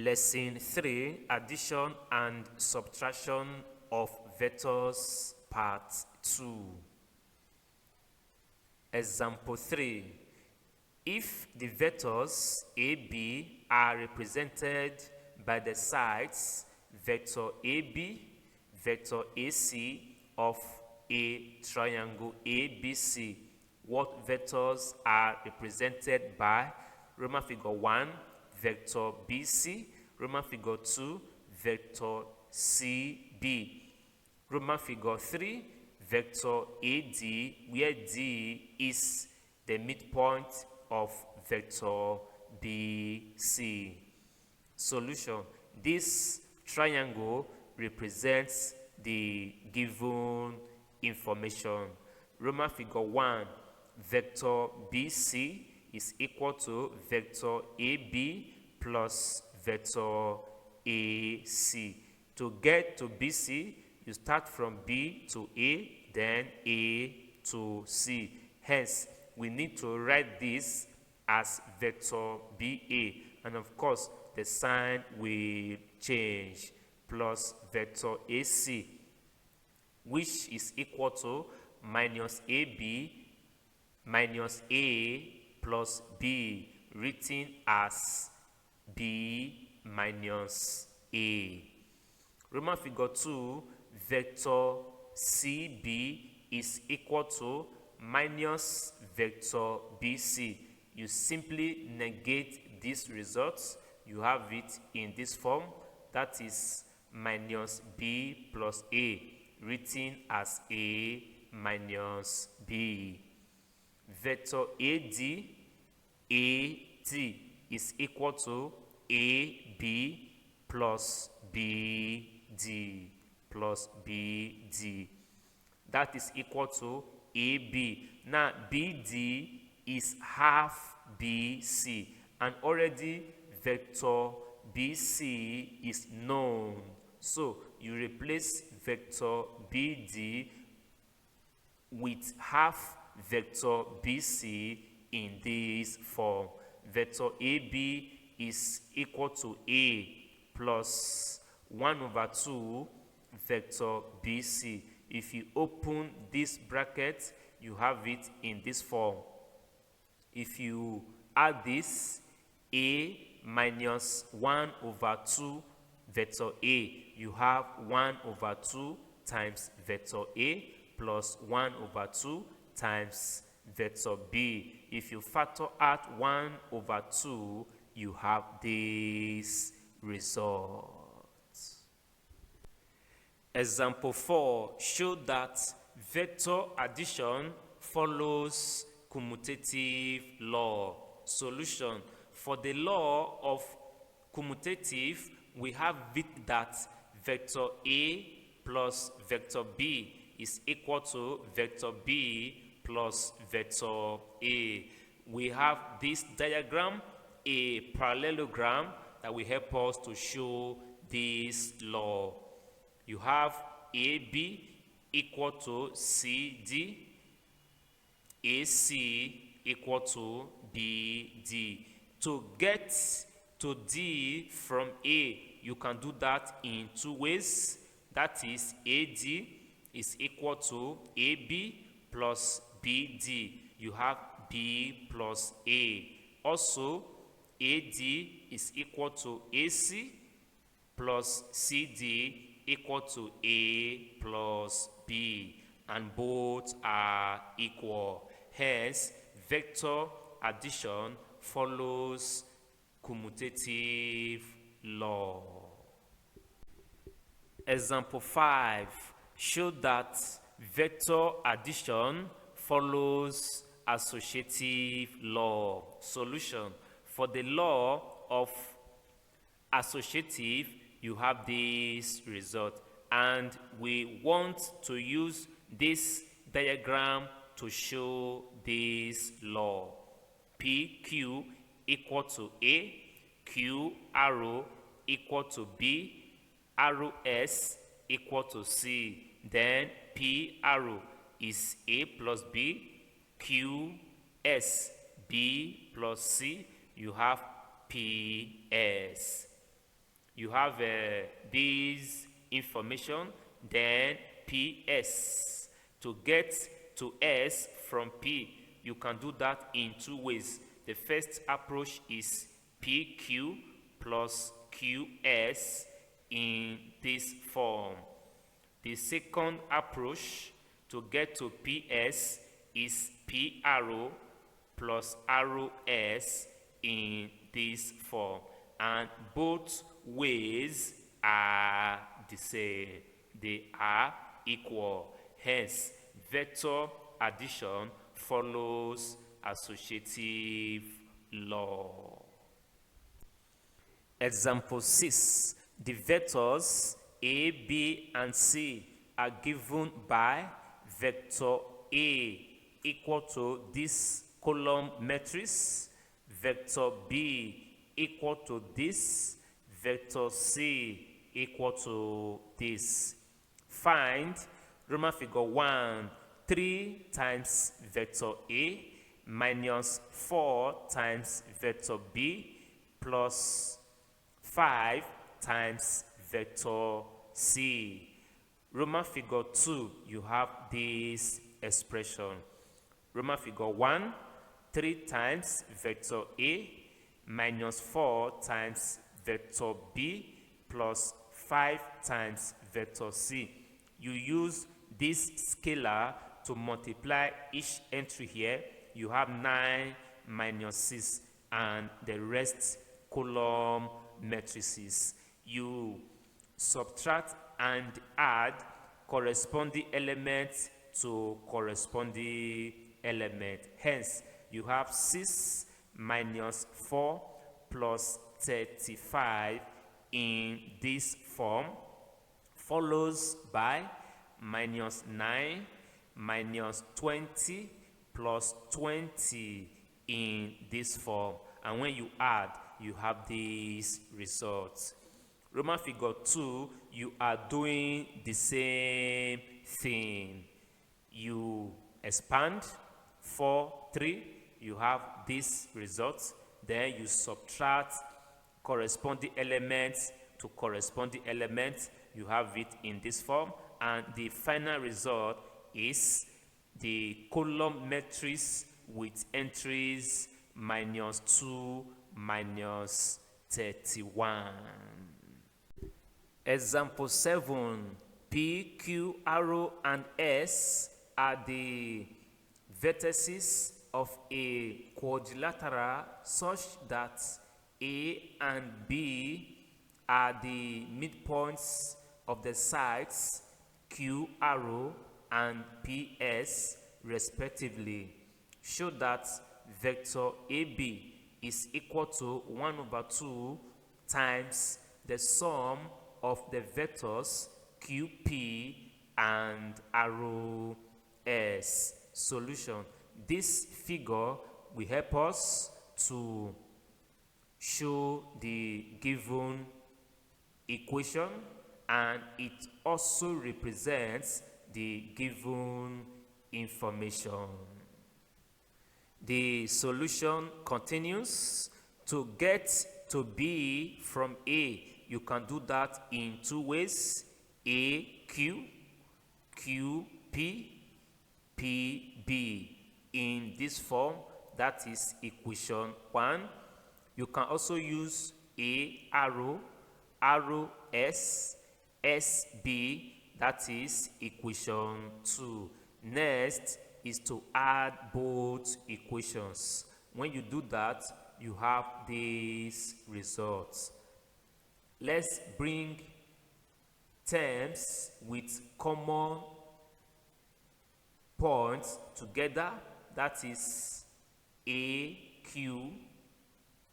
Lesson 3, Addition and Subtraction of Vectors, Part 2. Example 3. If the vectors AB are represented by the sides vector AB, vector AC of a triangle ABC, what vectors are represented by Roman figure 1, vector BC, Roman figure 2, vector CB, Roman figure 3, vector AD, where D is the midpoint of vector BC. Solution: this triangle represents the given information. Roman figure 1, vector BC is equal to vector AB plus vector AC. To get to BC, you start from B to A, then A to C. Hence, we need to write this as vector BA, and of course, the sign will change, plus vector AC, which is equal to minus AB minus A plus B, written as B minus A. Roman figure 2, vector CB is equal to minus vector BC. You simply negate these results. You have it in this form, that is minus B plus A, written as A minus B. Vector AD is equal to AB plus BD plus BD. That is equal to AB. Now BD is half BC, and already vector BC is known. So you replace vector BD with half vector BC in this form. Vector AB is equal to A plus 1 over 2 vector BC. If you open this bracket, you have it in this form. If you add this, A minus 1 over 2 vector A, you have 1 over 2 times vector A plus 1 over 2 times vector B. If you factor out 1 over 2, you have this result. Example 4, show that vector addition follows commutative law. Solution: for the law of commutative, we have it that vector A plus vector B is equal to vector B plus vector A. We have this diagram, a parallelogram, that will help us to show this law. You have AB equal to CD, AC equal to BD. To get to D from A, you can do that in two ways. That is, AD is equal to AB plus BD. You have B plus A. Also, AD is equal to AC plus CD equal to A plus B, and both are equal. Hence, vector addition follows commutative law. Example 5, show that vector addition follows associative law. Solution: for the law of associative, you have this result, and we want to use this diagram to show this law. PQ equal to A, Q arrow equal to B, arrow S equal to C. Then P arrow is A plus B, Q S B plus C. You have PS. You have this information, then PS. To get to S from P, you can do that in two ways. The first approach is PQ plus QS in this form. The second approach to get to PS is P arrow plus arrow S in this form, and both ways are the same. They are equal. Hence, vector addition follows associative law. Example 6. The vectors A, B, and C are given by vector A equal to this column matrix, vector B equal to this, vector C equal to this. Find Roman figure 1, 3 times vector A minus 4 times vector B plus 5 times vector C. Roman figure 2, you have this expression. Roman figure 1, 3 times vector A minus 4 times vector B plus 5 times vector C. You use this scalar to multiply each entry here. You have 9 minus 6 and the rest column matrices. You subtract and add corresponding elements to corresponding element. Hence, you have 6 minus 4 plus 35 in this form, follows by minus 9 minus 20 plus 20 in this form. And when you add, you have these results. Roman figure 2, you are doing the same thing. You expand 4, 3, you have this result. Then you subtract corresponding elements to corresponding elements. You have it in this form. And the final result is the column matrix with entries minus 2 minus 31. Example 7. P, Q, arrow, and S are the vertices of a quadrilateral such that A and B are the midpoints of the sides Q arrow and PS respectively. Show that vector AB is equal to 1 over 2 times the sum of the vectors QP and arrow S. Solution. This figure will help us to show the given equation, and it also represents the given information. The solution continues. To get to B from A, you can do that in two ways: AQ, QP, PB. In this form, that is equation 1. You can also use A arrow, arrow S, SB, that is equation 2. Next is to add both equations. When you do that, you have these results. Let's bring terms with common points together. That is AQ,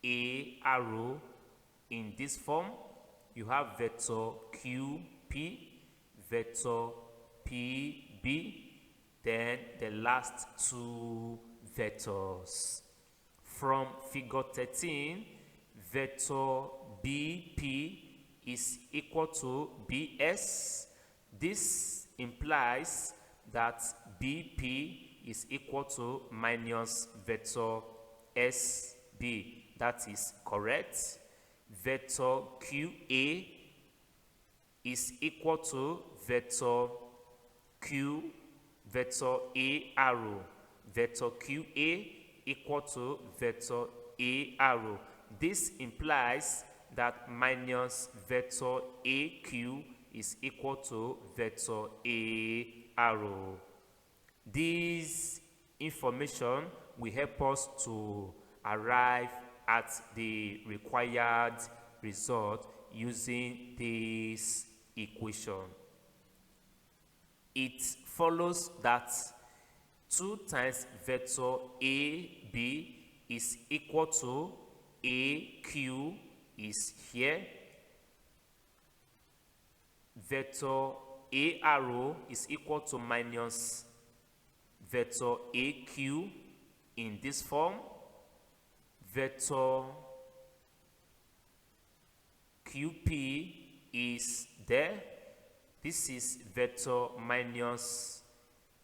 A arrow. In this form, you have vector QP, vector PB, then the last two vectors. From figure 13, vector BP is equal to BS. This implies that BP is equal to minus vector SB. That is correct. vector QA is equal to vector Q, vector A arrow. Vector QA equal to vector A arrow. This implies that minus vector AQ is equal to vector A arrow. This information will help us to arrive at the required result using this equation. It follows that 2 times vector AB is equal to AQ is here. Vector A arrow is equal to minus vector AQ in this form. Vector QP is there. This is vector minus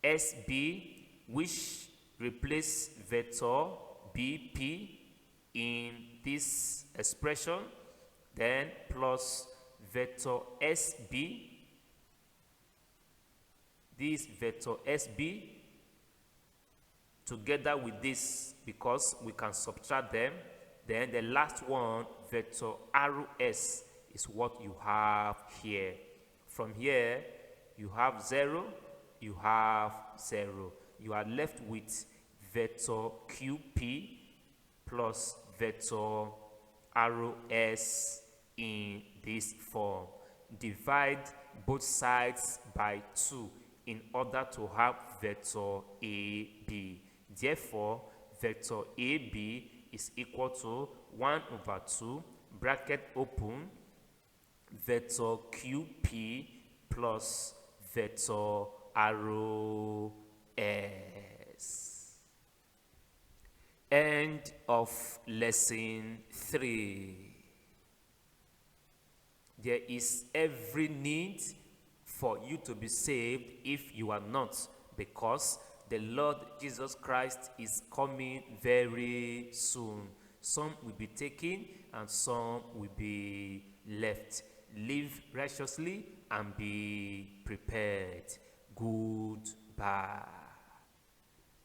SB, which replace vector BP in this expression, then plus vector SB. This vector SB together with this, because we can subtract them. Then the last one, vector RS, is what you have here. From here, you have 0, you have 0. You are left with vector QP plus vector RS in this form. Divide both sides by 2 in order to have vector AB. Therefore, vector AB is equal to 1 over 2, bracket open, vector QP plus vector RS. End of lesson 3. There is every need for you to be saved if you are not, because the Lord Jesus Christ is coming very soon. Some will be taken and some will be left. Live righteously and be prepared. Goodbye.